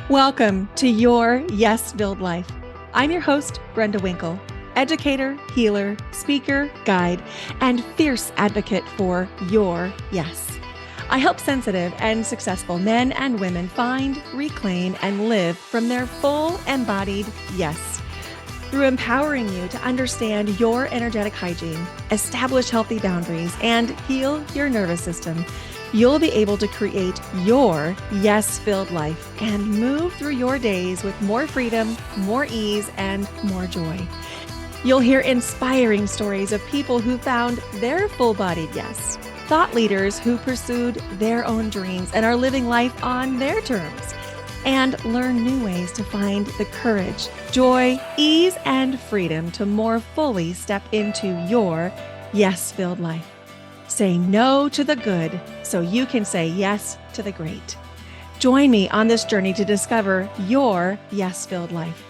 Welcome to Your Yes-Filled Life. I'm your host, Brenda Winkle, educator, healer, speaker, guide, and fierce advocate for your yes. I help sensitive and successful men and women find, reclaim, and live from their full embodied yes. Through empowering you to understand your energetic hygiene, establish healthy boundaries, and heal your nervous system, you'll be able to create your yes-filled life and move through your days with more freedom, more ease, and more joy. You'll hear inspiring stories of people who found their full-bodied yes, thought leaders who pursued their own dreams and are living life on their terms, and learn new ways to find the courage, joy, ease, and freedom to more fully step into your yes-filled life. Say no to the good so you can say yes to the great. Join me on this journey to discover your yes-filled life.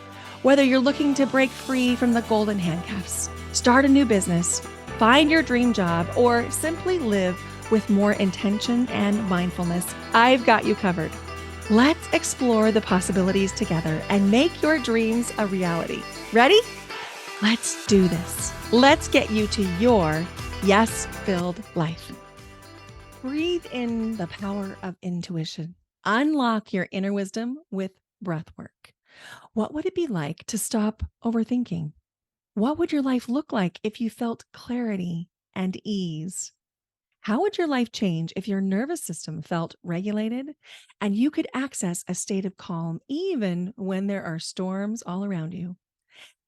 Whether you're looking to break free from the golden handcuffs, start a new business, find your dream job, or simply live with more intention and mindfulness, I've got you covered. Let's explore the possibilities together and make your dreams a reality. Ready? Let's do this. Let's get you to your yes-filled life. Breathe in the power of intuition. Unlock your inner wisdom with breath work. What would it be like to stop overthinking? What would your life look like if you felt clarity and ease? How would your life change if your nervous system felt regulated and you could access a state of calm even when there are storms all around you?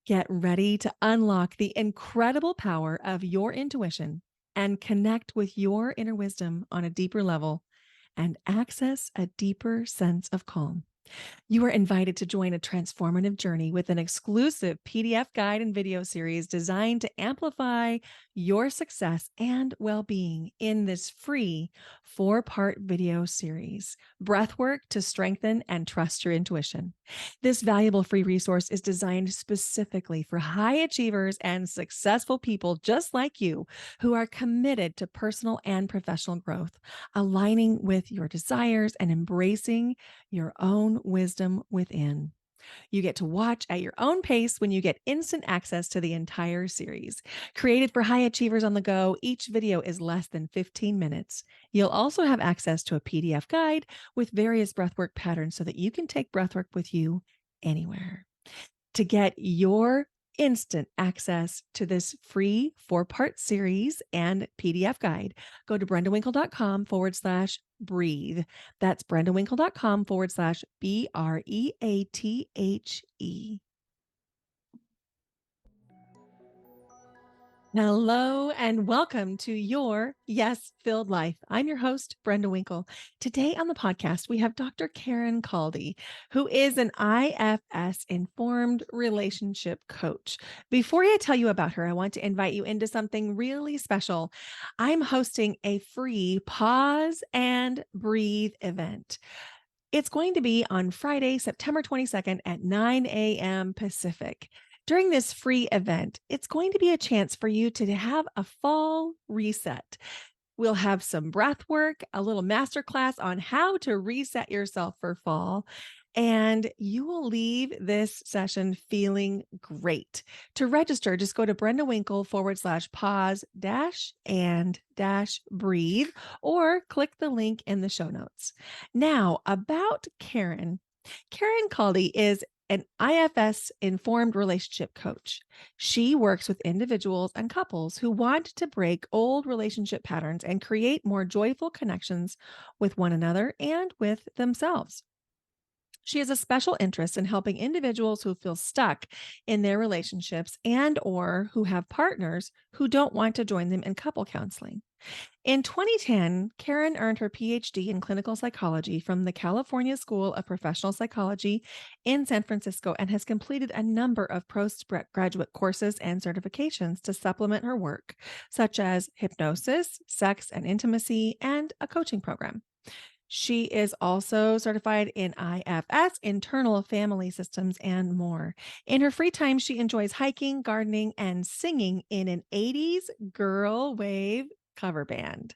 Get ready to unlock the incredible power of your intuition and connect with your inner wisdom on a deeper level and access a deeper sense of calm. You are invited to join a transformative journey with an exclusive PDF guide and video series designed to amplify your success and well-being in this free 4-part video series, Breathwork to Strengthen and Trust Your Intuition. This valuable free resource is designed specifically for high achievers and successful people just like you who are committed to personal and professional growth, aligning with your desires and embracing your own wisdom within. You get to watch at your own pace when you get instant access to the entire series. Created for high achievers on the go, each video is less than 15 minutes. You'll also have access to a PDF guide with various breathwork patterns so that you can take breathwork with you anywhere. To get your instant access to this free 4-part series and PDF guide, go to brendawinkle.com/breathe. That's brendawinkle.com/BREATHE. Hello and welcome to Your Yes-Filled Life. I'm your host, Brenda Winkle. Today on the podcast, we have Dr. Karin Calde, who is an IFS informed relationship coach. Before I tell you about her, I want to invite you into something really special. I'm hosting a free Pause and Breathe event. It's going to be on Friday, September 22nd at 9 a.m. Pacific. During this free event, it's going to be a chance for you to have a fall reset. We'll have some breath work, a little masterclass on how to reset yourself for fall, and you will leave this session feeling great. To register, just go to BrendaWinkle/pause-and-breathe or click the link in the show notes. Now, about Karin. Karin Calde is an IFS informed relationship coach. She works with individuals and couples who want to break old relationship patterns and create more joyful connections with one another and with themselves. She has a special interest in helping individuals who feel stuck in their relationships and or who have partners who don't want to join them in couple counseling. In 2010, Karin earned her PhD in clinical psychology from the California School of Professional Psychology in San Francisco and has completed a number of postgraduate courses and certifications to supplement her work, such as hypnosis, sex and intimacy, and a coaching program. She is also certified in IFS, internal family systems, and more. In her free time, she enjoys hiking, gardening, and singing in an 80s girl wave cover band.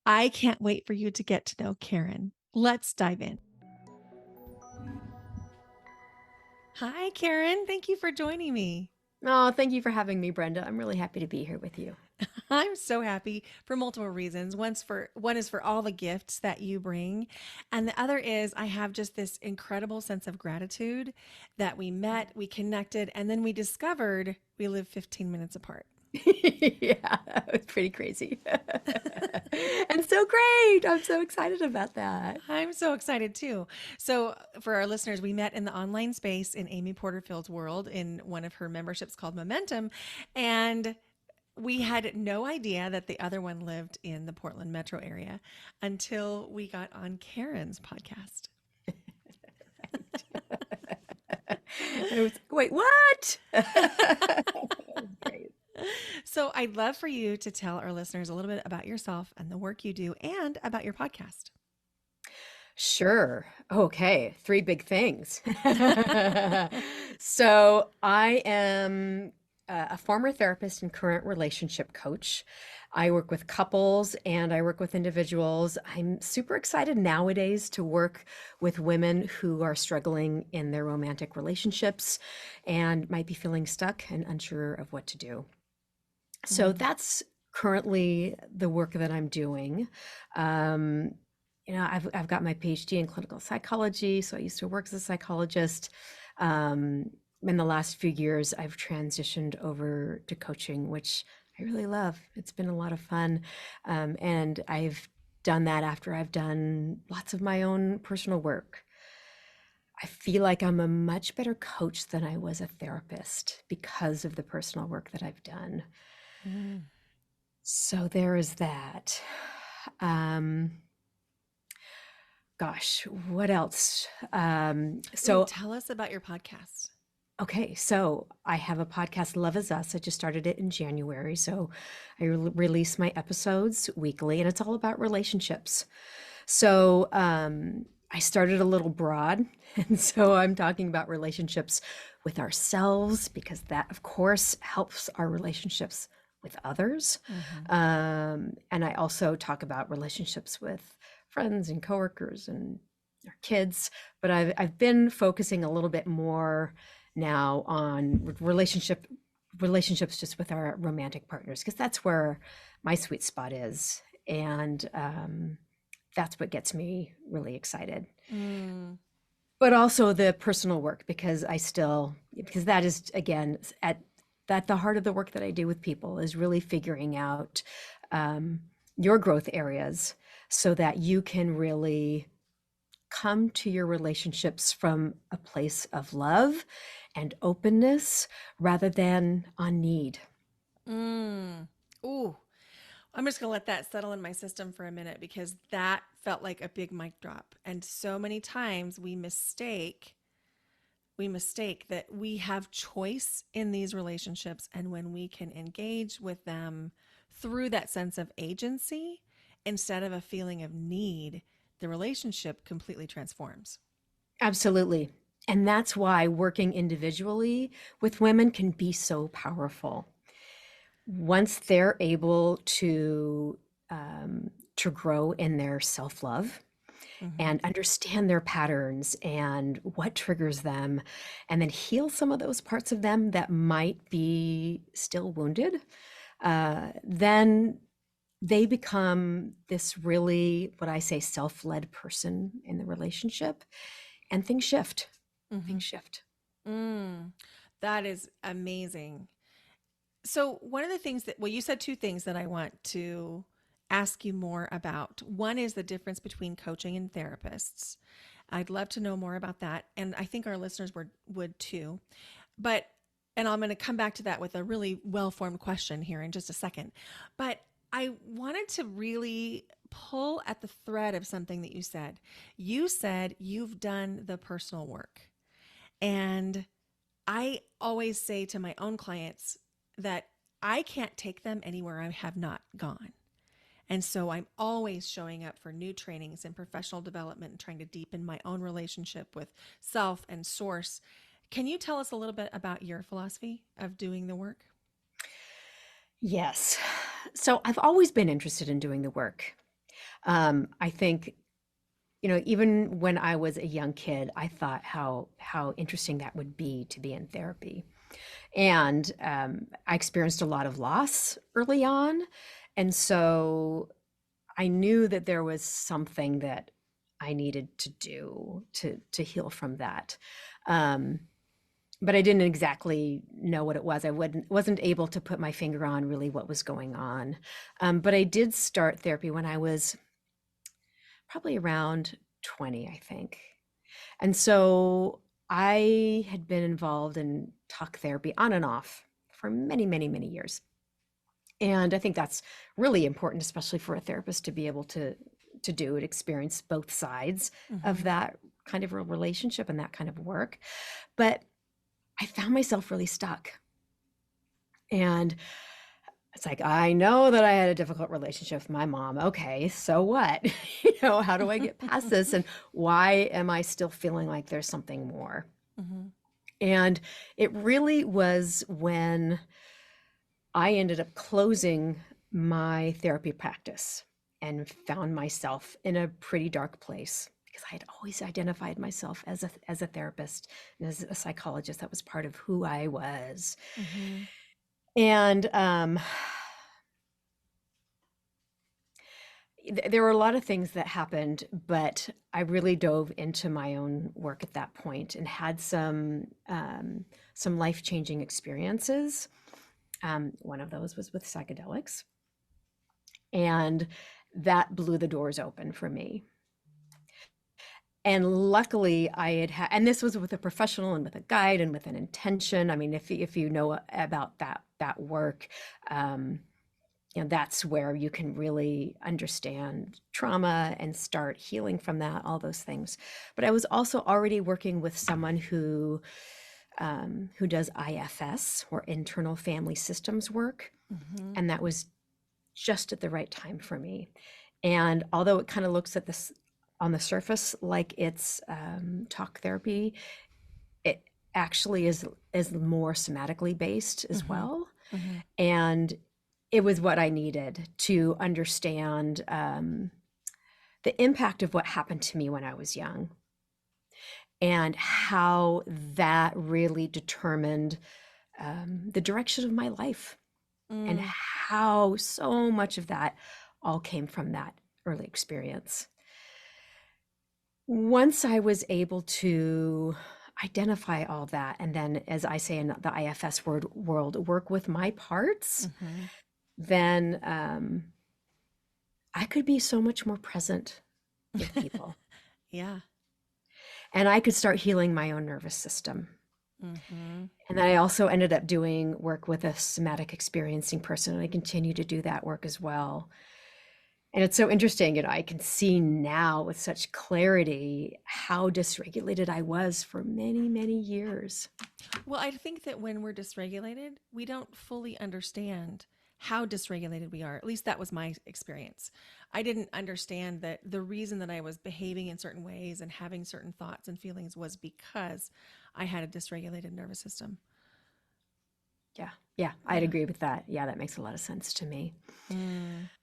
I can't wait for you to get to know Karin. Let's dive in. Hi, Karen. Thank you for joining me. Oh, thank you for having me, Brenda. I'm really happy to be here with you. I'm so happy for multiple reasons. One is for all the gifts that you bring, and the other is I have just this incredible sense of gratitude that we met, we connected, and then we discovered we live 15 minutes apart. Yeah, that was pretty crazy. And so great. I'm so excited about that. I'm so excited too. So, for our listeners, we met in the online space in Amy Porterfield's world in one of her memberships called Momentum. And we had no idea that the other one lived in the Portland metro area until we got on Karen's podcast. I was like, wait, what? Great. So, I'd love for you to tell our listeners a little bit about yourself and the work you do and about your podcast. Sure. Okay. Three big things. So I am a former therapist and current relationship coach. I work with couples and I work with individuals. I'm super excited nowadays to work with women who are struggling in their romantic relationships and might be feeling stuck and unsure of what to do. So Mm. that's currently the work that I'm doing. Um, I've got my PhD in clinical psychology, so I used to work as a psychologist. Um, in the last few years, I've transitioned over to coaching, which I really love. It's been a lot of fun, and I've done that after I've done lots of my own personal work. I feel like I'm a much better coach than I was a therapist because of the personal work that I've done. Mm. So there is that. Um, Gosh, what else? Ooh, tell us about your podcast. Okay, so I have a podcast, Love Is Us. I just started it in January. So I release my episodes weekly, and it's all about relationships. So I started a little broad. And so I'm talking about relationships with ourselves, because that, of course, helps our relationships with others. Mm-hmm. And I also talk about relationships with friends and coworkers and our kids. But I've been focusing a little bit more now on relationships just with our romantic partners, because that's where my sweet spot is. And that's what gets me really excited. Mm. But also the personal work, because that is, again, at the heart of the work that I do with people, is really figuring out um, your growth areas so that you can really come to your relationships from a place of love and openness rather than on need. Mm. Ooh, I'm just going to let that settle in my system for a minute because that felt like a big mic drop. And so many times we mistake that we have choice in these relationships, and when we can engage with them through that sense of agency instead of a feeling of need, the relationship completely transforms. Absolutely. And that's why working individually with women can be so powerful. Once they're able to grow in their self-love Mm-hmm. and understand their patterns and what triggers them, and then heal some of those parts of them that might be still wounded, then they become this really, what I say, self-led person in the relationship, and things shift. Mm-hmm. Things shift. Mm. That is amazing. So, one of the things that, well, you said two things that I want to ask you more about. One is the difference between coaching and therapists. I'd love to know more about that. And I think our listeners would too. But, and I'm going to come back to that with a really well formed question here in just a second. But I wanted to really pull at the thread of something that you said. You said you've done the personal work. And I always say to my own clients that I can't take them anywhere I have not gone. And so I'm always showing up for new trainings and professional development and trying to deepen my own relationship with self and source. Can you tell us a little bit about your philosophy of doing the work? Yes. So I've always been interested in doing the work. I think even when I was a young kid, I thought how interesting that would be to be in therapy. And I experienced a lot of loss early on. And so I knew that there was something that I needed to do to heal from that. Um, but I didn't exactly know what it was. I wasn't able to put my finger on really what was going on. But I did start therapy when I was probably around 20, I think. And so I had been involved in talk therapy on and off for many, many, many years. And I think that's really important, especially for a therapist to be able to do and experience both sides of that kind of a relationship and that kind of work. But I found myself really stuck. And it's like, I know that I had a difficult relationship with my mom. Okay, so what? How do I get past this? And why am I still feeling like there's something more? And it really was when I ended up closing my therapy practice and found myself in a pretty dark place because I had always identified myself as a therapist and as a psychologist. That was part of who I was. And there were a lot of things that happened, but I really dove into my own work at that point and had some life-changing experiences. One of those was with psychedelics, and that blew the doors open for me. And luckily and this was with a professional and with a guide and with an intention. I mean, if you know about that work, that's where you can really understand trauma and start healing from that, all those things. But I was also already working with someone who does IFS, or internal family systems work. And that was just at the right time for me. And although it kind of looks at this on the surface like it's talk therapy, it actually is more somatically based as well. And it was what I needed to understand the impact of what happened to me when I was young and how that really determined the direction of my life and how so much of that all came from that early experience. Once I was able to identify all that, and then, as I say in the IFS world, work with my parts, then I could be so much more present with people. Yeah. And I could start healing my own nervous system. And then I also ended up doing work with a somatic experiencing person, and I continue to do that work as well. And it's so interesting, I can see now with such clarity how dysregulated I was for many, many years. Well, I think that when we're dysregulated, we don't fully understand how dysregulated we are. At least that was my experience. I didn't understand that the reason that I was behaving in certain ways and having certain thoughts and feelings was because I had a dysregulated nervous system. Yeah, I'd agree with that. Yeah, that makes a lot of sense to me.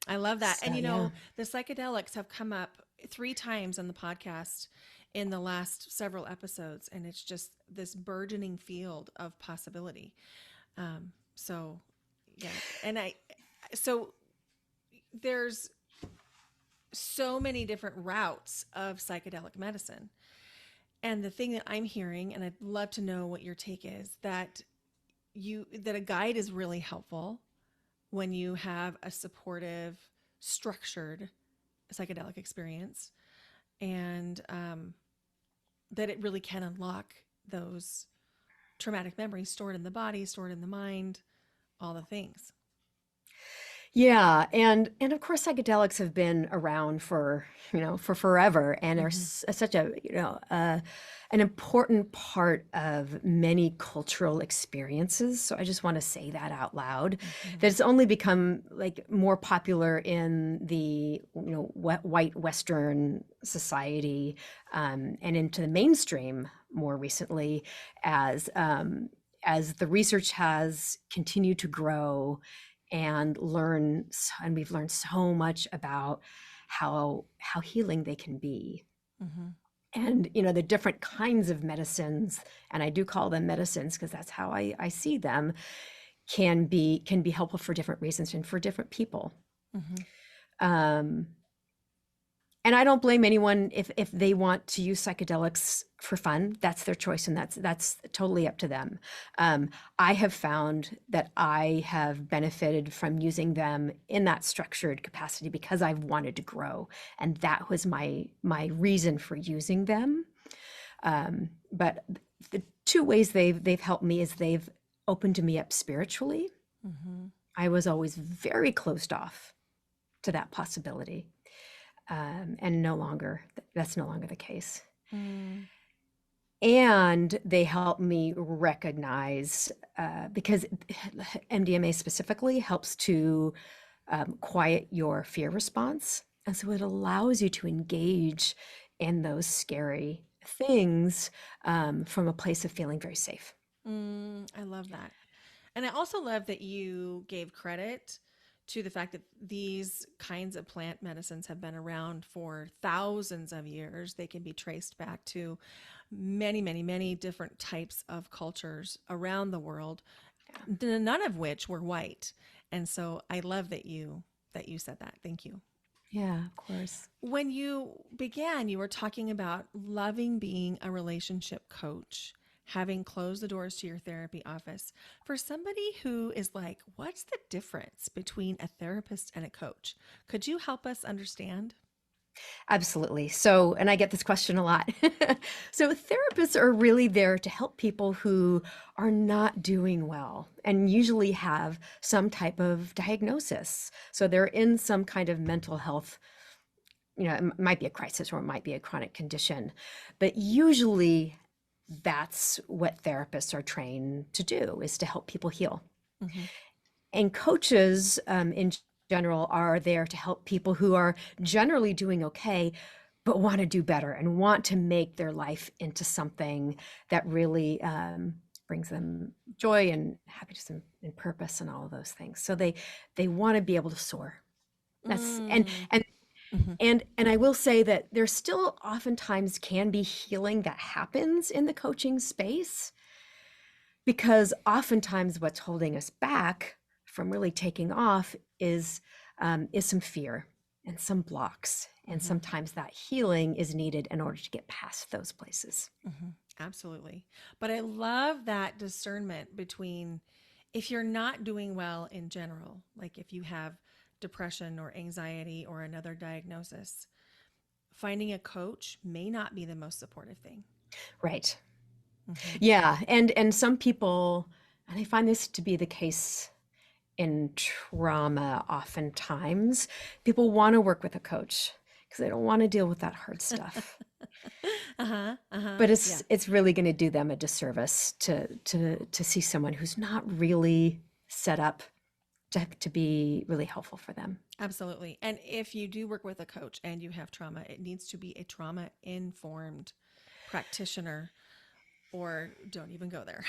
I love that. So, And yeah. the psychedelics have come up 3 times on the podcast in the last several episodes, and it's just this burgeoning field of possibility. So, yeah. And so there's so many different routes of psychedelic medicine. And the thing that I'm hearing, and I'd love to know what your take is, that a guide is really helpful when you have a supportive, structured psychedelic experience, and that it really can unlock those traumatic memories stored in the body, stored in the mind, all the things. Yeah, and of course psychedelics have been around for forever, and are such a an important part of many cultural experiences. So I just want to say that out loud, that it's only become like more popular in the white Western society, and into the mainstream more recently as the research has continued to grow and we've learned so much about how healing they can be. Mm-hmm. And, the different kinds of medicines, and I do call them medicines because that's how I see them, can be helpful for different reasons and for different people. Mm-hmm. Um, and I don't blame anyone if they want to use psychedelics for fun. That's their choice, and that's totally up to them. Um, I have found that I have benefited from using them in that structured capacity because I've wanted to grow, and that was my reason for using them. But the two ways they've helped me is they've opened me up spiritually. Mm-hmm. I was always very closed off to that possibility. And that's no longer the case. Mm. And they help me recognize, because MDMA specifically helps to quiet your fear response. And so it allows you to engage in those scary things from a place of feeling very safe. I love that. And I also love that you gave credit to the fact that these kinds of plant medicines have been around for thousands of years. They can be traced back to many, many, many different types of cultures around the world, Yeah. none of which were white. And so I love that you said that. Thank you. Yeah, of course. When you began, you were talking about loving being a relationship coach, having closed the doors to your therapy office. For somebody who is like, what's the difference between a therapist and a coach? Could you help us understand? Absolutely. So, and I get this question a lot. So, therapists are really there to help people who are not doing well and usually have some type of diagnosis. So, they're in some kind of mental health, it might be a crisis or it might be a chronic condition, but usually that's what therapists are trained to do, is to help people heal. Mm-hmm. And coaches, in general, are there to help people who are generally doing okay, but want to do better and want to make their life into something that really brings them joy and happiness and purpose and all of those things. So they want to be able to soar. That's Mm. and Mm-hmm. and I will say that there still oftentimes can be healing that happens in the coaching space, because oftentimes what's holding us back from really taking off is some fear and some blocks, and Mm-hmm. sometimes that healing is needed in order to get past those places. Mm-hmm. Absolutely. But I love that discernment between if you're not doing well in general, like if you have depression or anxiety or another diagnosis, finding a coach may not be the most supportive thing. Right. Mm-hmm. Yeah, and some people, and I find this to be the case in trauma oftentimes, people want to work with a coach because they don't want to deal with that hard stuff. Uh-huh. Uh-huh. But Yeah. it's really going to do them a disservice to see someone who's not really set up to be really helpful for them. Absolutely. And if you do work with a coach and you have trauma, it needs to be a trauma informed practitioner, or don't even go there.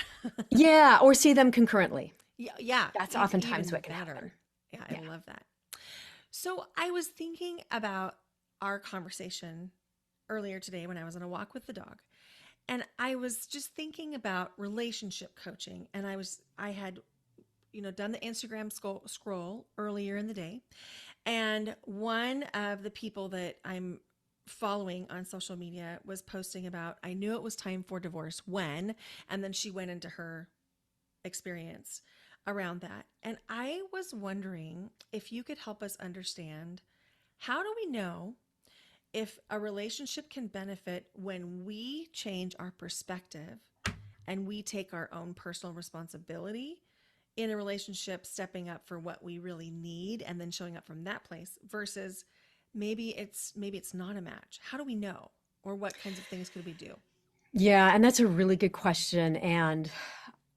Yeah, or see them concurrently. Yeah, yeah, That's oftentimes even what can happen. better. Yeah, I Yeah. love that. So I was thinking about our conversation earlier today when I was on a walk with the dog. And I was just thinking about relationship coaching, and I had done the Instagram scroll earlier in the day, and one of the people that I'm following on social media was posting about, I knew it was time for divorce when, and then she went into her experience around that. And I was wondering if you could help us understand, how do we know if a relationship can benefit when we change our perspective and we take our own personal responsibility in a relationship, stepping up for what we really need and then showing up from that place, versus maybe it's not a match? How do we know? Or what kinds of things could we do? Yeah, and that's a really good question. And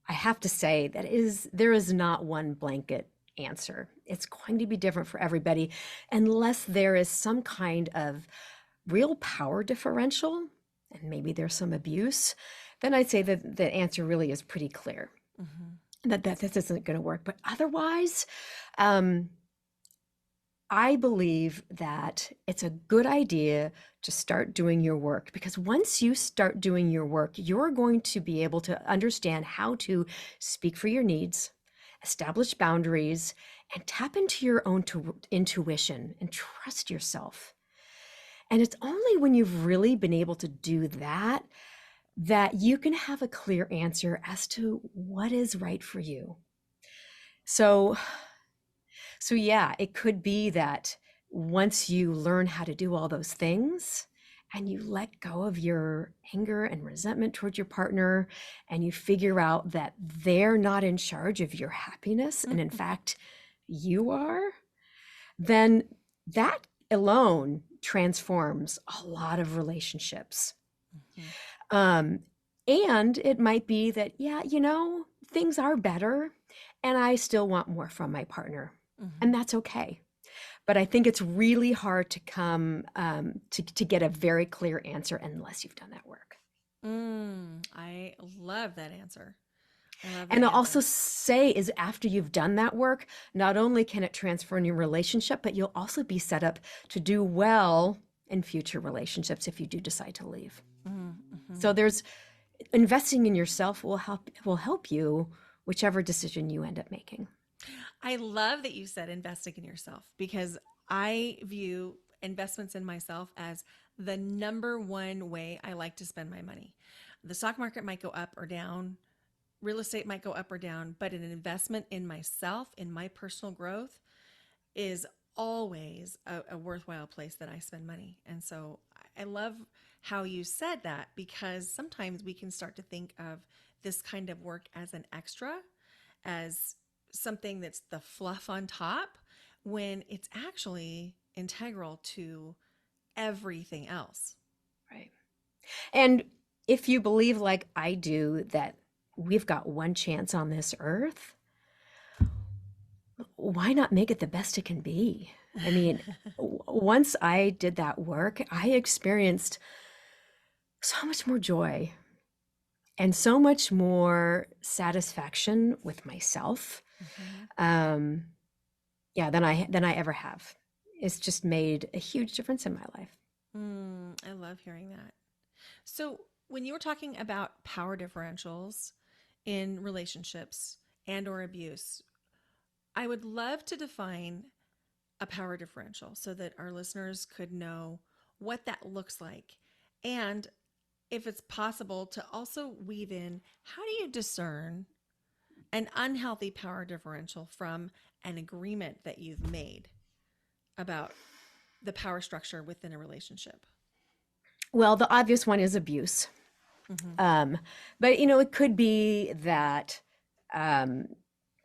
I have to say that there is not one blanket answer. It's going to be different for everybody unless there is some kind of real power differential and maybe there's some abuse. Then I'd say that the answer really is pretty clear, Mm-hmm. that this isn't going to work. But otherwise, um, I believe that it's a good idea to start doing your work, because once you start doing your work, you're going to be able to understand how to speak for your needs, establish boundaries, and tap into your own intuition and trust yourself. And it's only when you've really been able to do that that you can have a clear answer as to what is right for you. So yeah, it could be that once you learn how to do all those things and you let go of your anger and resentment towards your partner, and you figure out that they're not in charge of your happiness, and in fact, you are, then that alone transforms a lot of relationships. Mhm. Um, and it might be that, yeah, things are better and I still want more from my partner. And Mhm. that's okay. But I think it's really hard to come to get a very clear answer unless you've done that work. I love that answer. I love that And I'll also answer. say is after you've done that work, not only can it transform your relationship, but you'll also be set up to do well in future relationships if you do decide to leave. Mm-hmm. So there's investing in yourself will help you whichever decision you end up making. I love that you said investing in yourself, because I view investments in myself as the number one way I like to spend my money. The stock market might go up or down, real estate might go up or down, but an investment in myself, in my personal growth, is always a worthwhile place that I spend money. And so I love how you said that, because sometimes we can start to think of this kind of work as an extra, as something that's the fluff on top, when it's actually integral to everything else. Right. And if you believe, like I do, that we've got one chance on this earth, why not make it the best it can be? I mean, once I did that work, I experienced so much more joy and so much more satisfaction with myself. Mhm. Um, yeah, than I ever have. It's just made a huge difference in my life. I love hearing that. So, when you were talking about power differentials in relationships and or abuse, I would love to define a power differential so that our listeners could know what that looks like. And if it's possible to also weave in, how do you discern an unhealthy power differential from an agreement that you've made about the power structure within a relationship? Well, the obvious one is abuse. Mm-hmm. Um, but it could be that um,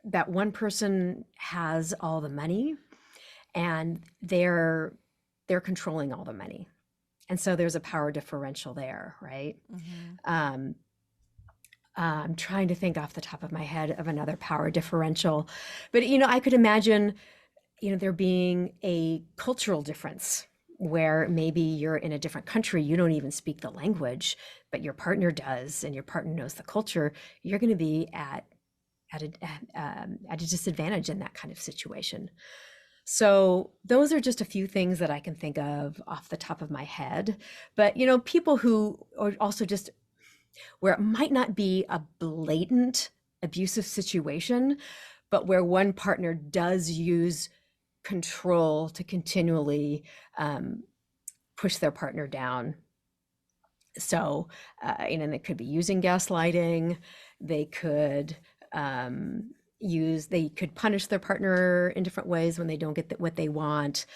that one person has all the money and they're controlling all the money, and so there's a power differential there, right? Mm-hmm. Um, I'm trying to think off the top of my head of another power differential, but I could imagine there being a cultural difference where maybe you're in a different country, you don't even speak the language, but your partner does, and your partner knows the culture. You're going to be at a disadvantage in that kind of situation. So those are just a few things that I can think of off the top of my head. But people who are also just where it might not be a blatant abusive situation, but where one partner does use control to continually push their partner down. So, they could be using gaslighting. They could they could punish their partner in different ways when they don't get what they want.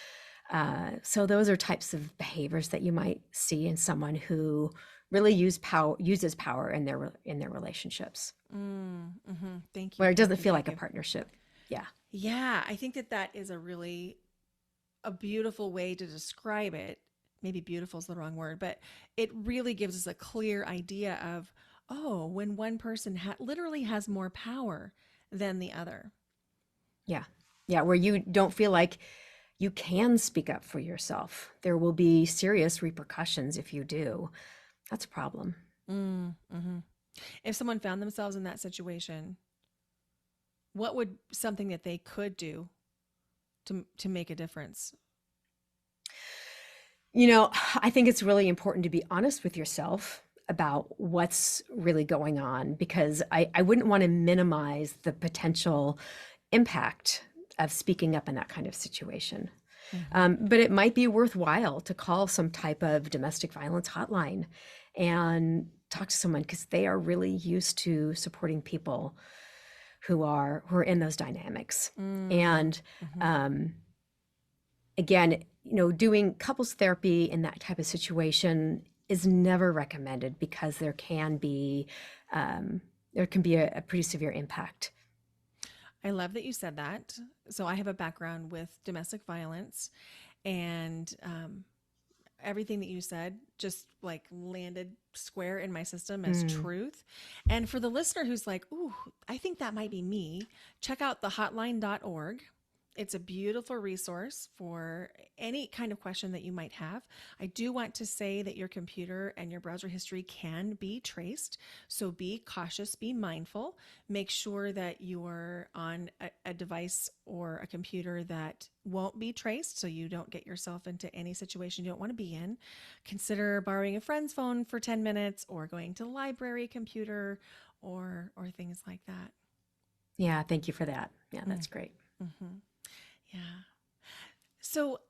So those are types of behaviors that you might see in someone who really uses power in their relationships, Mm-hmm. Thank you. where it doesn't Thank you. feel Thank like a you. partnership. Yeah. Yeah, I think that that is a beautiful way to describe it. Maybe beautiful is the wrong word, but it really gives us a clear idea of, oh, when one person literally has more power than the other. Yeah. Yeah. Where you don't feel like you can speak up for yourself. There will be serious repercussions if you do. That's a problem. Mm-hmm. If someone found themselves in that situation, what would something that they could do to make a difference? I think it's really important to be honest with yourself about what's really going on, because I wouldn't want to minimize the potential impact of speaking up in that kind of situation. Mm-hmm. But it might be worthwhile to call some type of domestic violence hotline and talk to someone, because they are really used to supporting people who are in those dynamics. And Mm-hmm. um, again, doing couples therapy in that type of situation is never recommended, because um, there can be a pretty severe impact. I love that you said that. So I have a background with domestic violence, and everything that you said just like landed square in my system as Mm. truth. And for the listener who's like, "Ooh, I think that might be me," check out thehotline.org. It's a beautiful resource for any kind of question that you might have. I do want to say that your computer and your browser history can be traced. So be cautious, be mindful. Make sure that you're on a device or a computer that won't be traced, so you don't get yourself into any situation you don't want to be in. Consider borrowing a friend's phone for 10 minutes, or going to the library computer, or things like that. Yeah, thank you for that. Yeah, Mm, that's great. mhm. Yeah. So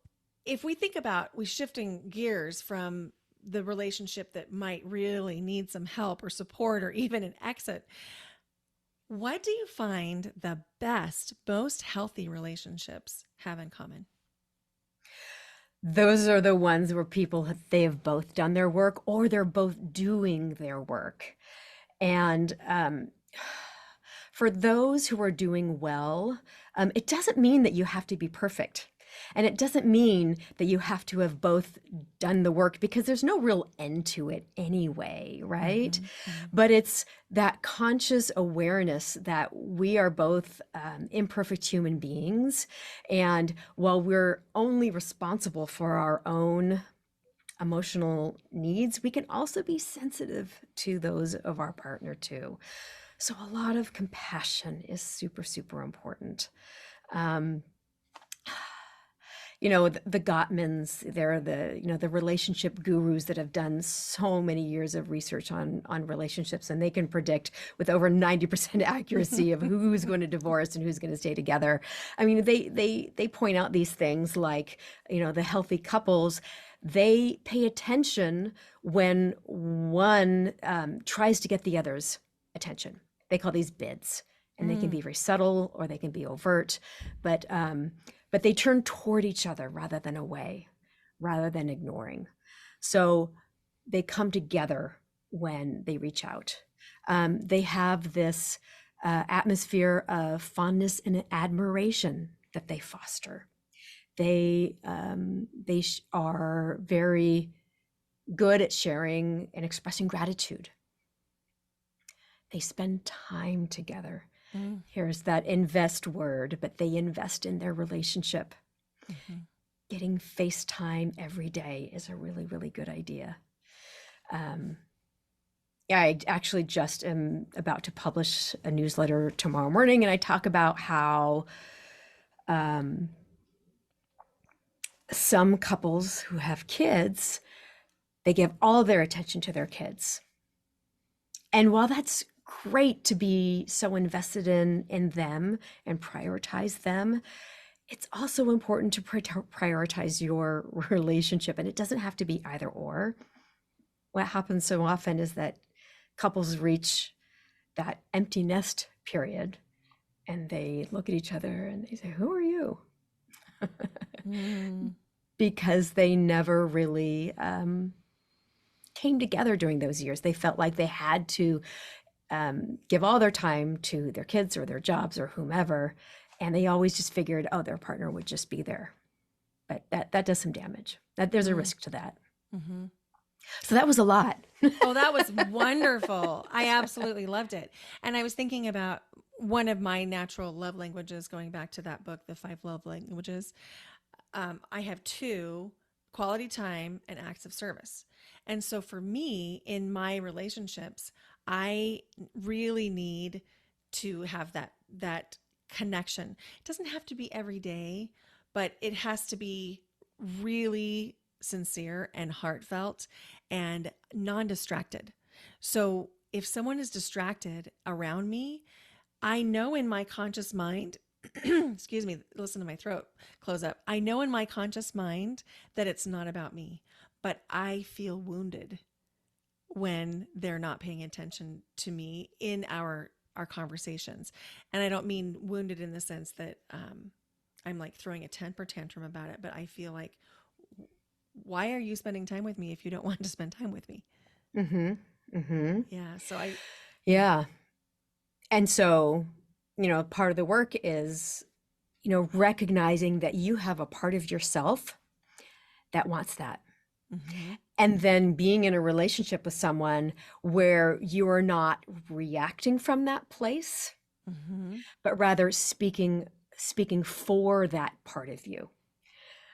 if we think about we shifting gears from the relationship that might really need some help or support or even an exit, what do you find the best, most healthy relationships have in common? Those are the ones where they have both done their work, or they're both doing their work. And for those who are doing well, it doesn't mean that you have to be perfect. And it doesn't mean that you have to have both done the work, because there's no real end to it anyway, right? Mm-hmm, mm-hmm, But it's that conscious awareness that we are both imperfect human beings. And while we're only responsible for our own emotional needs, we can also be sensitive to those of our partner too. So a lot of compassion is super, super important. Um, the Gottmans, they're the relationship gurus that have done so many years of research on relationships, and they can predict with over 90% accuracy of who's going to divorce and who's going to stay together. I mean, they point out these things like, the healthy couples, they pay attention when one tries to get the other's attention. They call these bids, and they can mm, be very subtle or they can be overt, but they turn toward each other rather than away, rather than ignoring. So they come together when they reach out. They have this atmosphere of fondness and admiration that they foster. They are very good at sharing and expressing gratitude. They spend time together. mm, Here's that invest word, but they invest in their relationship. mm-hmm. Getting FaceTime every day is a really, really good idea. Um, yeah, I actually just am about to publish a newsletter tomorrow morning, and I talk about how um, some couples who have kids, they give all their attention to their kids. And while that's great to be so invested in them and prioritize them, it's also important to prioritize your relationship. And it doesn't have to be either or. What happens so often is that couples reach that empty nest period, and they look at each other and they say, "Who are you?" Mm, Because they never really came together during those years. They felt like they had to give all their time to their kids or their jobs or whomever. And they always just figured, oh, their partner would just be there. But that does some damage. That there's a mm, risk to that. mm-hmm. So that was a lot. Oh, that was wonderful. I absolutely loved it. And I was thinking about one of my natural love languages, going back to that book, The Five Love Languages. I have two: quality time and acts of service. And so for me, in my relationships, I really need to have that connection. It doesn't have to be every day, but it has to be really sincere and heartfelt and non-distracted. So if someone is distracted around me, I know in my conscious mind, excuse me, listen to my throat close up. I know in my conscious mind that it's not about me, but I feel wounded when they're not paying attention to me in our conversations. And I don't mean wounded in the sense that I'm like throwing a temper tantrum about it, but I feel like, why are you spending time with me if you don't want to spend time with me? Mm-hmm. Mm-hmm. Yeah. So I, Yeah. And so, part of the work is, recognizing that you have a part of yourself that wants that. mm-hmm, And then being in a relationship with someone where you are not reacting from that place, mm-hmm, but rather speaking for that part of you.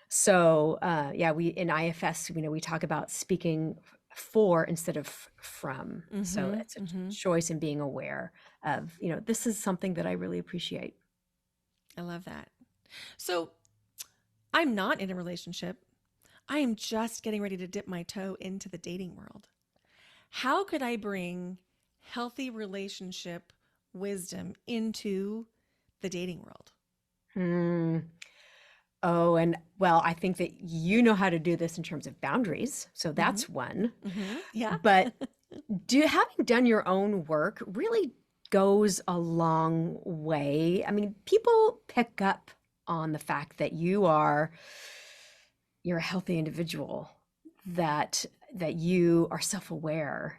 So yeah, we in IFS, we talk about speaking for instead of from. So mm-hmm, it's a mm-hmm. choice in being aware of, this is something that I really appreciate. I love that. So I'm not in a relationship. I am just getting ready to dip my toe into the dating world. How could I bring healthy relationship wisdom into the dating world? Hmm. Oh, and well, I think that you know how to do this in terms of boundaries. So Mm-hmm, that's one. mm-hmm, yeah. But having done your own work really goes a long way. I mean, people pick up on the fact that you're a healthy individual, that you are self-aware.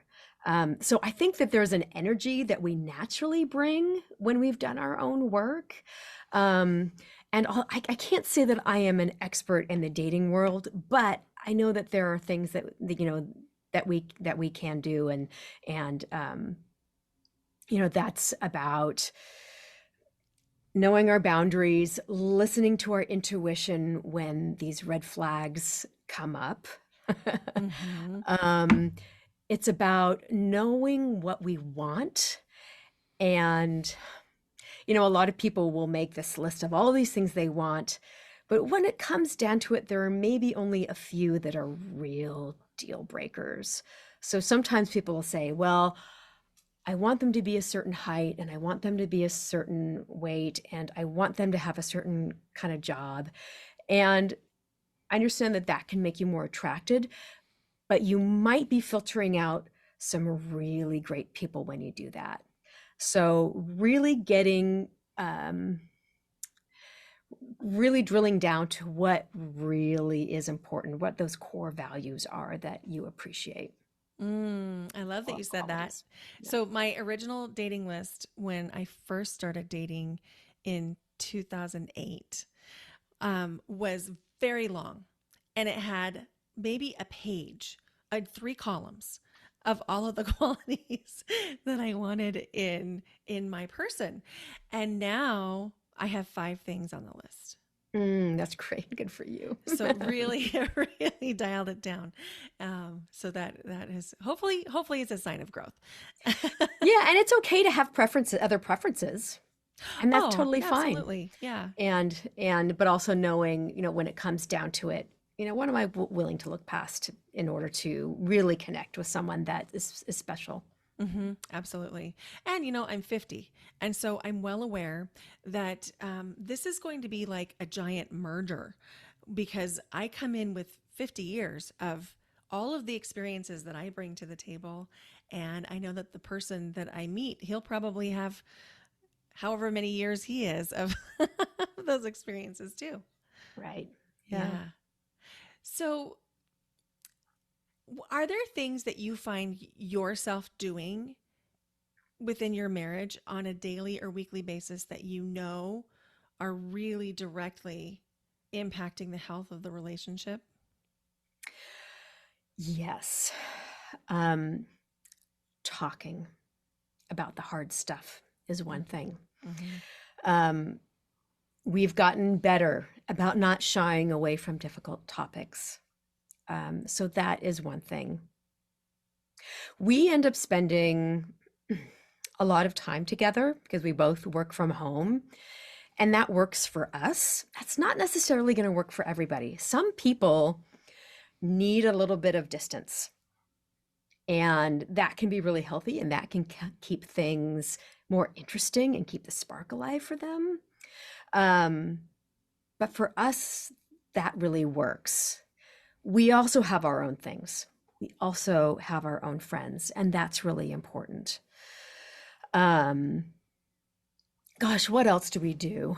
So I think that there's an energy that we naturally bring when we've done our own work. And I can't say that I am an expert in the dating world, but I know that there are things that we can do, and that's about knowing our boundaries, listening to our intuition when these red flags come up. Mm-hmm, um, it's about knowing what we want. And, a lot of people will make this list of all these things they want. But when it comes down to it, there are maybe only a few that are real deal breakers. So sometimes people will say, well, I want them to be a certain height, and I want them to be a certain weight, and I want them to have a certain kind of job. And I understand that that can make you more attracted, but you might be filtering out some really great people when you do that. So really drilling down to what really is important, what those core values are that you appreciate. I love that you said that. Qualities. Yeah. So my original dating list when I first started dating in 2008 was very long, and it had maybe a page, I had 3 columns of all of the qualities that I wanted in my person. And now I have 5 things on the list. That's great. Good for you. So really, really dialed it down. So that is hopefully it's a sign of growth. Yeah, and it's okay to have other preferences, and that's Oh, totally yeah, fine. absolutely. Yeah. But also knowing, when it comes down to it, what am I willing to look past in order to really connect with someone that is special? Absolutely. And I'm 50. And so I'm well aware that this is going to be like a giant merger, because I come in with 50 years of all of the experiences that I bring to the table. And I know that the person that I meet, he'll probably have however many years he is of those experiences too. Right. Yeah. Yeah. So, are there things that you find yourself doing within your marriage on a daily or weekly basis that are really directly impacting the health of the relationship? Yes. Talking about the hard stuff is one thing. Mm-hmm. Um, we've gotten better about not shying away from difficult topics. So that is one thing. We end up spending a lot of time together because we both work from home. And that works for us. That's not necessarily going to work for everybody. Some people need a little bit of distance, and that can be really healthy, and that can keep things more interesting and keep the spark alive for them. But for us, that really works. We also have our own things. We also have our own friends, and that's really important. Gosh, what else do we do?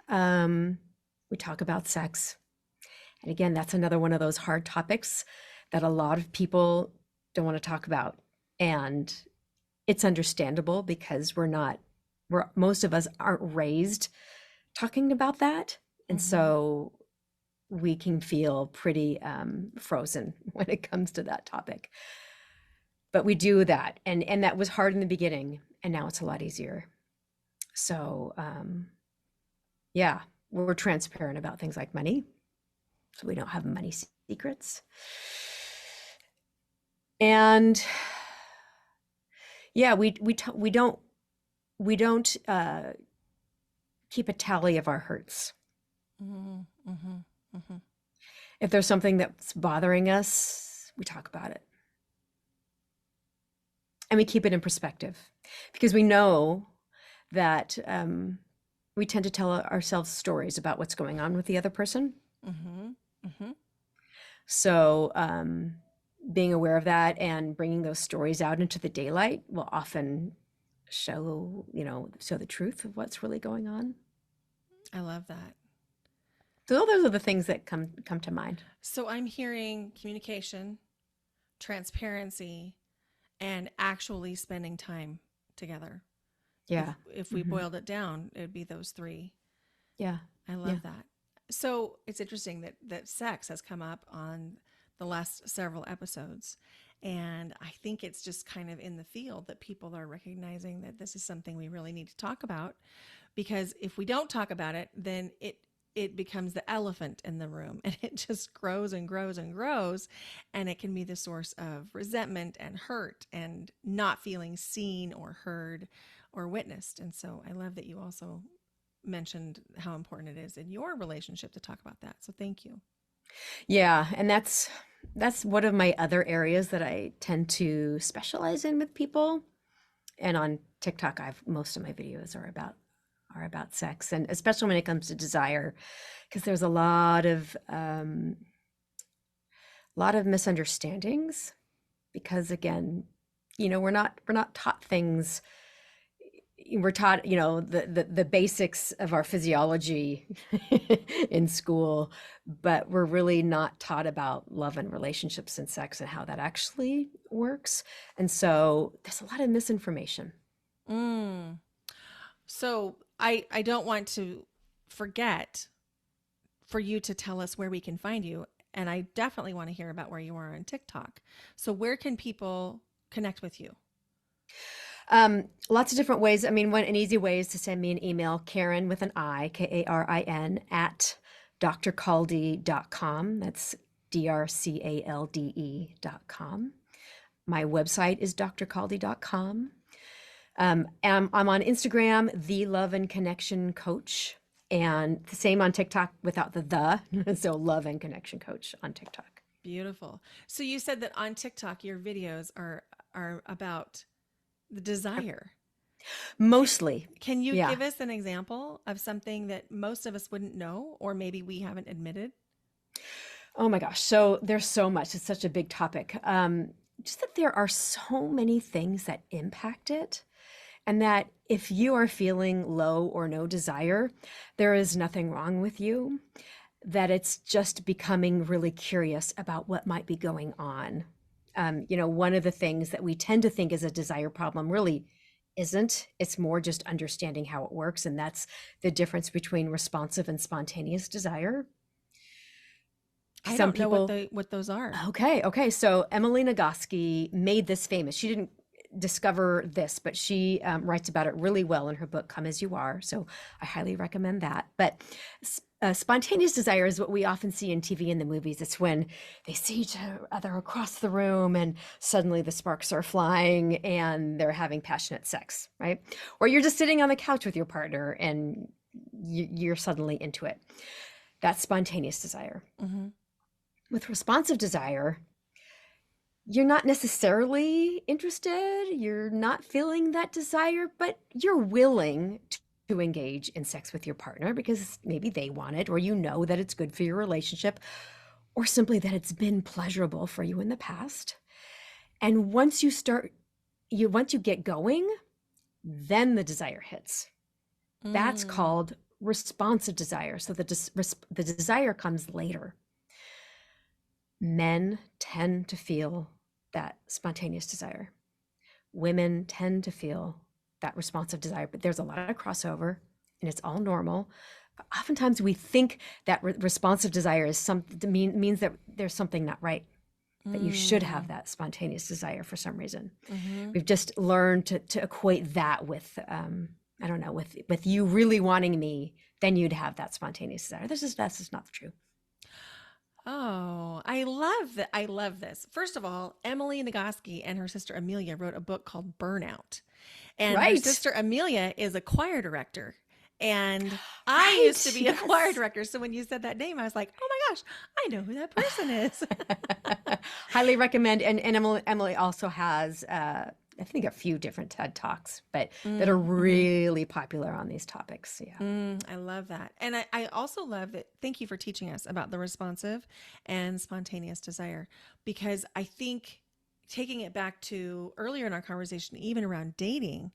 We talk about sex. And again, that's another one of those hard topics that a lot of people don't want to talk about. And it's understandable because most of us aren't raised talking about that. And so we can feel pretty frozen when it comes to that topic. But we do that. And that was hard in the beginning, and now it's a lot easier. So yeah, we're transparent about things like money. So we don't have money secrets. And yeah, we don't keep a tally of our hurts. If there's something that's bothering us, we talk about it. And we keep it in perspective, because we know that we tend to tell ourselves stories about what's going on with the other person. So being aware of that and bringing those stories out into the daylight will often show the truth of what's really going on. I love that. So those are the things that come to mind. So I'm hearing communication, transparency, and actually spending time together. Yeah. If we boiled it down, it would be those three. Yeah. I love that. So it's interesting that sex has come up on the last several episodes. And I think it's just kind of in the field that people are recognizing that this is something we really need to talk about. Because if we don't talk about it, then it becomes the elephant in the room, and it just grows and grows and grows. And it can be the source of resentment and hurt and not feeling seen or heard or witnessed. And so I love that you also mentioned how important it is in your relationship to talk about that. So thank you. Yeah. And that's one of my other areas that I tend to specialize in with people. And on TikTok, most of my videos are about sex, and especially when it comes to desire, because there's a lot of misunderstandings, because again, we're not taught things. We're taught, the basics of our physiology in school, but we're really not taught about love and relationships and sex and how that actually works. And so there's a lot of misinformation. So I don't want to forget for you to tell us where we can find you. And I definitely want to hear about where you are on TikTok. So where can people connect with you? Lots of different ways. I mean, an easy way is to send me an email, Karin with an I, Karin, at drcalde.com. That's drcalde.com. My website is drcalde.com. I'm on Instagram, The Love and Connection Coach, and the same on TikTok without the. So Love and Connection Coach on TikTok. Beautiful. So you said that on TikTok, your videos are about the desire. Mostly. Can you give us an example of something that most of us wouldn't know, or maybe we haven't admitted? Oh my gosh. So there's so much. It's such a big topic. Just that there are so many things that impact it. And that if you are feeling low or no desire, there is nothing wrong with you. That it's just becoming really curious about what might be going on. One of the things that we tend to think is a desire problem really isn't. It's more just understanding how it works. And that's the difference between responsive and spontaneous desire. I don't know what those are. Okay. So Emily Nagoski made this famous. She didn't discover this, but she writes about it really well in her book, Come As You Are. So I highly recommend that. But spontaneous desire is what we often see in TV and the movies. It's when they see each other across the room and suddenly the sparks are flying and they're having passionate sex, right? Or you're just sitting on the couch with your partner and you're suddenly into it. That's spontaneous desire. Mm-hmm. With responsive desire, you're not necessarily interested, you're not feeling that desire, but you're willing to engage in sex with your partner because maybe they want it, or you know that it's good for your relationship, or simply that it's been pleasurable for you in the past. And once you get going, then the desire hits. That's Mm. called responsive desire. So the desire comes later. Men tend to feel that spontaneous desire. Women tend to feel that responsive desire, but there's a lot of crossover and it's all normal. But oftentimes we think that responsive desire is means that there's something not right, that you should have that spontaneous desire for some reason. Mm-hmm. We've just learned to equate that with, I don't know, with you really wanting me, then you'd have that spontaneous desire. That's just not true. Oh, I love that. I love this. First of all, Emily Nagoski and her sister Amelia wrote a book called Burnout. And her Right. sister Amelia is a choir director. And I used to Right. be a choir Yes. director. So when you said that name, I was like, oh my gosh, I know who that person is. Highly recommend. And Emily also has, I think, a few different TED Talks, but that are Mm-hmm. really popular on these topics. Yeah. I love that. And I also love that. Thank you for teaching us about the responsive and spontaneous desire, because I think taking it back to earlier in our conversation, even around dating,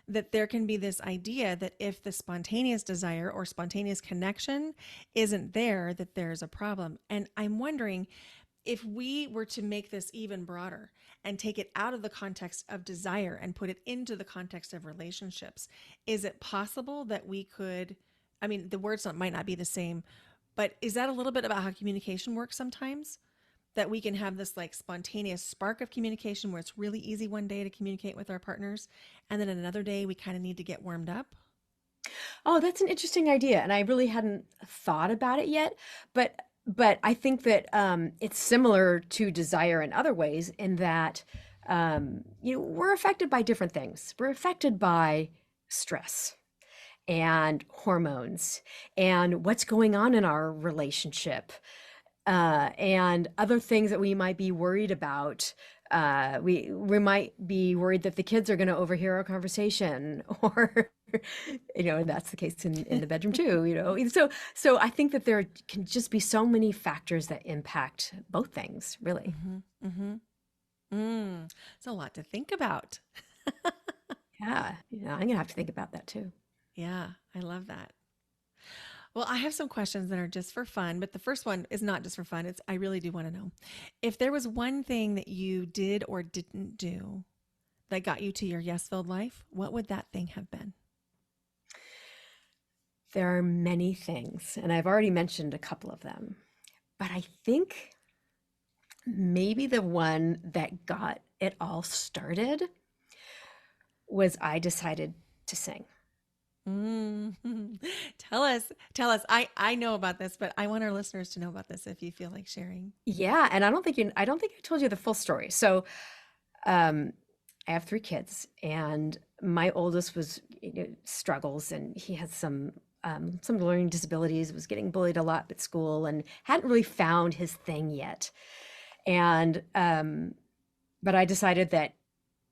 that there can be this idea that if the spontaneous desire or spontaneous connection isn't there, that there's a problem. And I'm wondering if we were to make this even broader and take it out of the context of desire and put it into the context of relationships, is it possible that we could, I mean, the words might not be the same, but is that a little bit about how communication works sometimes? That we can have this like spontaneous spark of communication where it's really easy one day to communicate with our partners, and then another day we kind of need to get warmed up. Oh, that's an interesting idea, and I really hadn't thought about it yet. But I think that it's similar to desire in other ways, in that we're affected by different things. We're affected by stress and hormones and what's going on in our relationship, and other things that we might be worried about. We might be worried that the kids are going to overhear our conversation, or and that's the case in the bedroom too. So I think that there can just be so many factors that impact both things, really. Mm-hmm. Mm-hmm. It's a lot to think about. Yeah, I'm gonna have to think about that too. Yeah, I love that. Well, I have some questions that are just for fun, but the first one is not just for fun. It's I really do want to know if there was one thing that you did or didn't do that got you to your yes-filled life, what would that thing have been? There are many things, and I've already mentioned a couple of them, but I think maybe the one that got it all started was I decided to sing. Mm. Tell us. I know about this, but I want our listeners to know about this if you feel like sharing. Yeah, and I don't think I told you the full story. So, um, I have three kids, and my oldest was struggles, and he had some learning disabilities. Was getting bullied a lot at school, and hadn't really found his thing yet. And but I decided that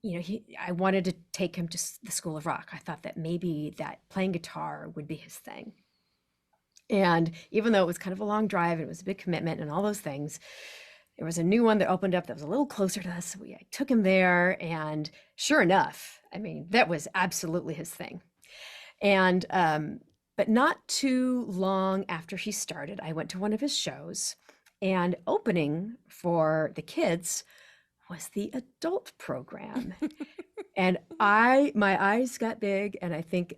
I wanted to take him to the School of Rock. I thought that maybe that playing guitar would be his thing. And even though it was kind of a long drive, and it was a big commitment and all those things, there was a new one that opened up that was a little closer to us. So I took him there, and sure enough, I mean, that was absolutely his thing. And but not too long after he started, I went to one of his shows, and opening for the kids was the adult program. And my eyes got big, and I think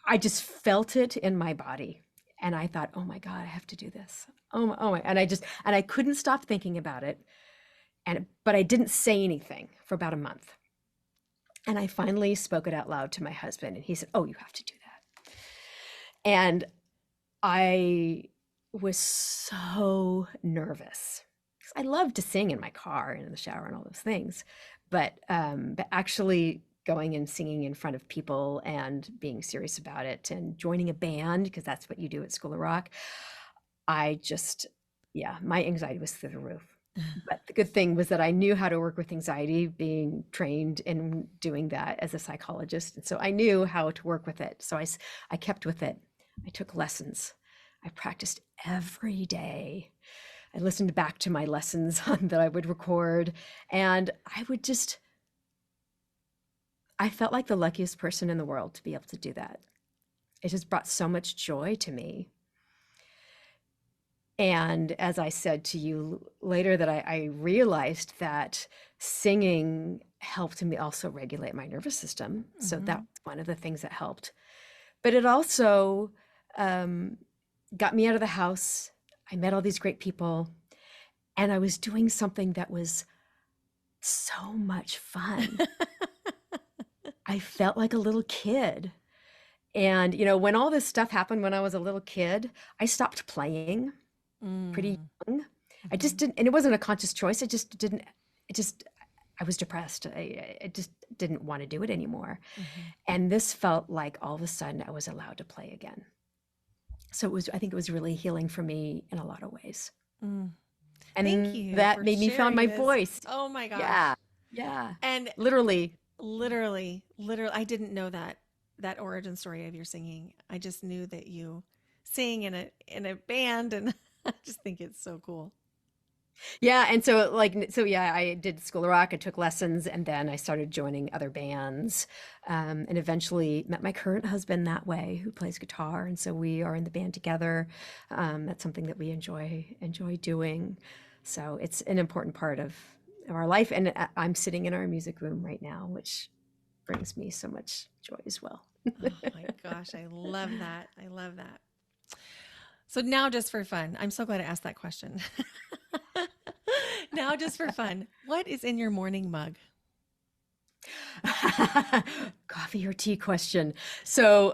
I just felt it in my body. And I thought, oh my God, I have to do this. Oh my, and I couldn't stop thinking about it. But I didn't say anything for about a month. And I finally spoke it out loud to my husband, and he said, oh, you have to do that. And I was so nervous. I love to sing in my car and in the shower and all those things. But actually going and singing in front of people and being serious about it and joining a band, because that's what you do at School of Rock, I just, yeah, my anxiety was through the roof. But the good thing was that I knew how to work with anxiety, being trained in doing that as a psychologist. And so I knew how to work with it. So I kept with it. I took lessons. I practiced every day. I listened back to my lessons that I would record. And I felt like the luckiest person in the world to be able to do that. It just brought so much joy to me. And as I said to you later, that I realized that singing helped me also regulate my nervous system. So that was one of the things that helped. But it also got me out of the house. I met all these great people, and I was doing something that was so much fun. I felt like a little kid. And, when all this stuff happened when I was a little kid, I stopped playing pretty young. I just didn't, and it wasn't a conscious choice. I was depressed. I just didn't want to do it anymore. And this felt like all of a sudden I was allowed to play again. So I think it was really healing for me in a lot of ways. And Thank you that for made me find my sharing this. voice. Oh my gosh. Yeah. Yeah. And Literally. I didn't know that origin story of your singing. I just knew that you sing in a band, and I just think it's so cool. Yeah. And so yeah, I did School of Rock. I took lessons, and then I started joining other bands, and eventually met my current husband that way, who plays guitar. And so we are in the band together. That's something that we enjoy doing. So it's an important part of our life. And I'm sitting in our music room right now, which brings me so much joy as well. Oh my gosh, I love that. I love that. So now, just for fun, I'm so glad I asked that question. Now, just for fun, what is in your morning mug? Coffee or tea question. So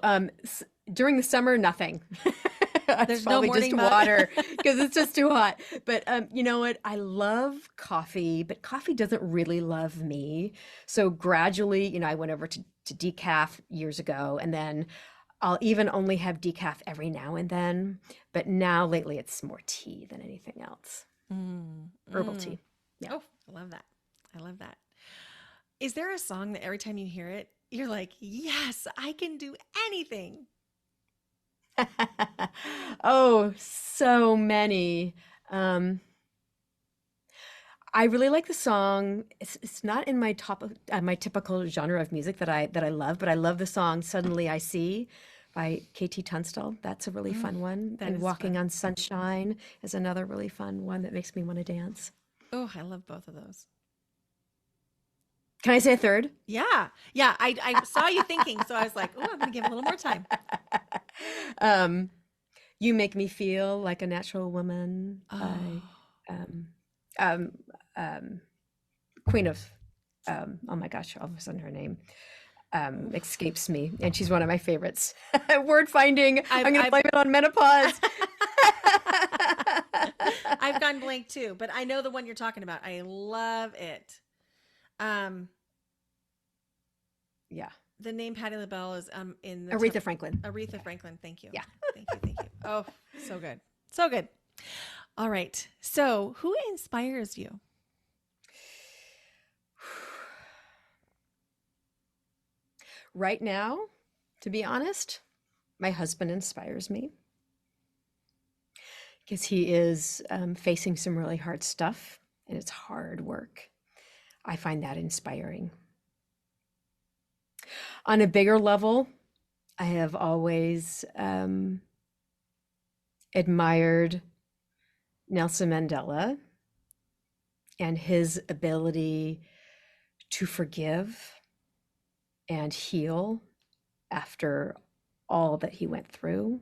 during the summer, nothing. There's probably no just morning mug? water, because it's just too hot. But you know what? I love coffee, but coffee doesn't really love me. So gradually, I went over to decaf years ago, and then I'll even only have decaf every now and then. But now lately, it's more tea than anything else. Herbal tea. Yeah. Oh, I love that. I love that. Is there a song that every time you hear it, you're like, yes, I can do anything? Oh, so many. I really like the song. It's not in my my typical genre of music that I love, but I love the song "Suddenly I See" by KT Tunstall. That's a really fun one. that And is "Walking fun. on Sunshine" is another really fun one that makes me want to dance. Oh, I love both of those. Can I say a third? Yeah. Yeah. I saw you thinking, so I was like, oh, I'm going to give it a little more time. "You Make Me Feel Like a Natural Woman" by Queen of, oh my gosh, all of a sudden her name escapes me, and she's one of my favorites. Word finding. I'm going to blame it on menopause. I've gone blank too, but I know the one you're talking about. I love it. Yeah. The name Patti LaBelle is in the Aretha Franklin. Aretha Franklin. Thank you. Yeah. Thank you. Thank you. Oh, so good. So good. All right. So, who inspires you? Right now, to be honest, my husband inspires me, because he is facing some really hard stuff, and it's hard work. I find that inspiring. On a bigger level, I have always admired Nelson Mandela and his ability to forgive and heal after all that he went through.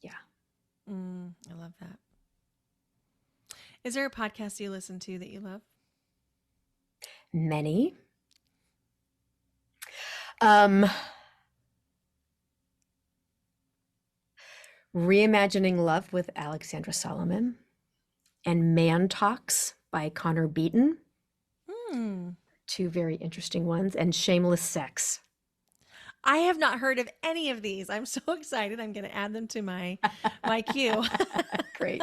Yeah. I love that. Is there a podcast you listen to that you love? Many. Reimagining Love with Alexandra Solomon, and Man Talks by Connor Beaton. two very interesting ones, and shameless sex. I have not heard of any of these. I'm so excited. I'm going to add them to my queue. Great.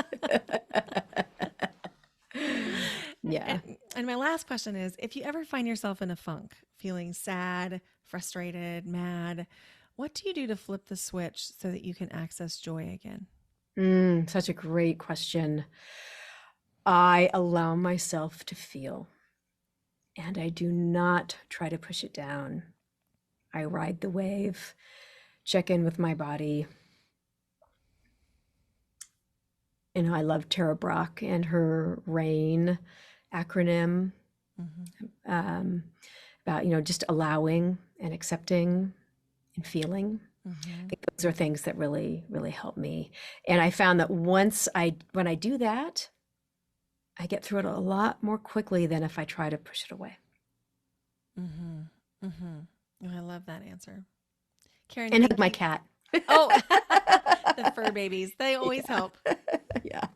Yeah. And my last question is, if you ever find yourself in a funk, feeling sad, frustrated, mad, what do you do to flip the switch so that you can access joy again? Such a great question. I allow myself to feel, and I do not try to push it down. I ride the wave, check in with my body. You know, I love Tara Brach and her RAIN acronym, about, just allowing and accepting and feeling. I think those are things that really, really help me. And I found that when I do that, I get through it a lot more quickly than if I try to push it away. Oh, I love that answer. Karin, And thank hug my you. cat. Oh, the fur babies. They always help. Yeah.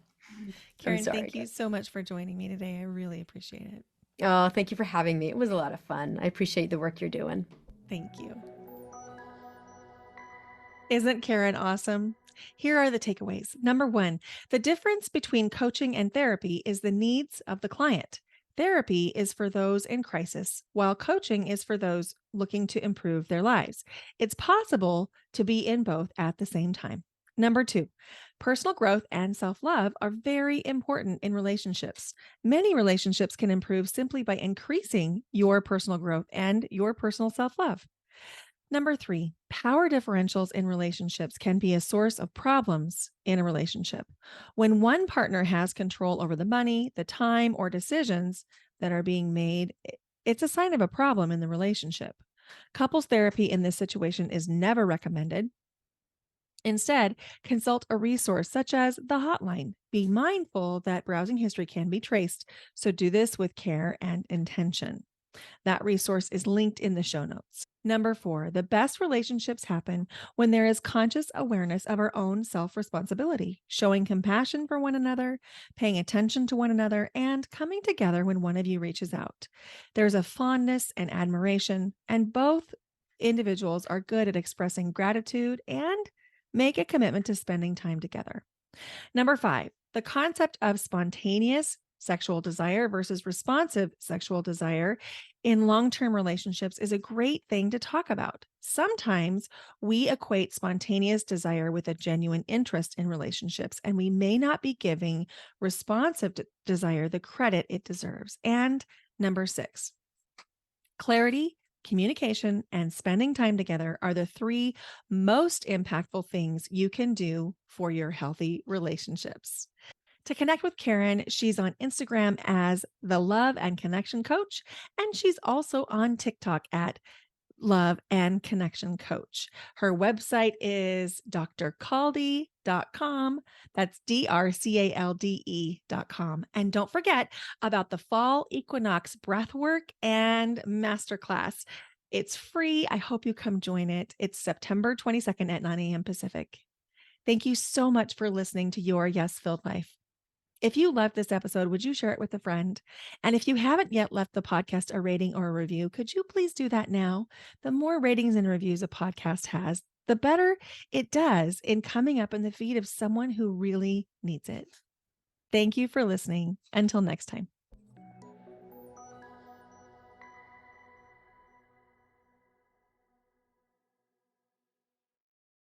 Karin, thank you so much for joining me today. I really appreciate it. Oh, thank you for having me. It was a lot of fun. I appreciate the work you're doing. Thank you. Isn't Karin awesome? Here are the takeaways. Number one, the difference between coaching and therapy is the needs of the client. Therapy is for those in crisis, while coaching is for those looking to improve their lives. It's possible to be in both at the same time. Number two, personal growth and self love are very important in relationships. Many relationships can improve simply by increasing your personal growth and your personal self love. Number three, power differentials in relationships can be a source of problems in a relationship. When one partner has control over the money, the time, or decisions that are being made, it's a sign of a problem in the relationship. Couples therapy in this situation is never recommended. Instead, consult a resource such as the hotline. Be mindful that browsing history can be traced, so do this with care and intention. That resource is linked in the show notes. Number four, the best relationships happen when there is conscious awareness of our own self responsibility, showing compassion for one another, paying attention to one another, and coming together when one of you reaches out. There's a fondness and admiration, and both individuals are good at expressing gratitude and make a commitment to spending time together. Number five, the concept of spontaneous sexual desire versus responsive sexual desire in long-term relationships is a great thing to talk about. Sometimes we equate spontaneous desire with a genuine interest in relationships, and we may not be giving responsive desire the credit it deserves. And number six, clarity, communication, and spending time together are the three most impactful things you can do for your healthy relationships. To connect with Karin, she's on Instagram as the Love and Connection Coach, and she's also on TikTok at Love and Connection Coach. Her website is drcalde.com. That's drcalde.com. And don't forget about the Fall Equinox Breathwork and Masterclass. It's free. I hope you come join it. It's September 22nd at 9 a.m. Pacific. Thank you so much for listening to Your Yes Filled Life. If you loved this episode, would you share it with a friend? And if you haven't yet left the podcast a rating or a review, could you please do that now? The more ratings and reviews a podcast has, the better it does in coming up in the feed of someone who really needs it. Thank you for listening. Until next time.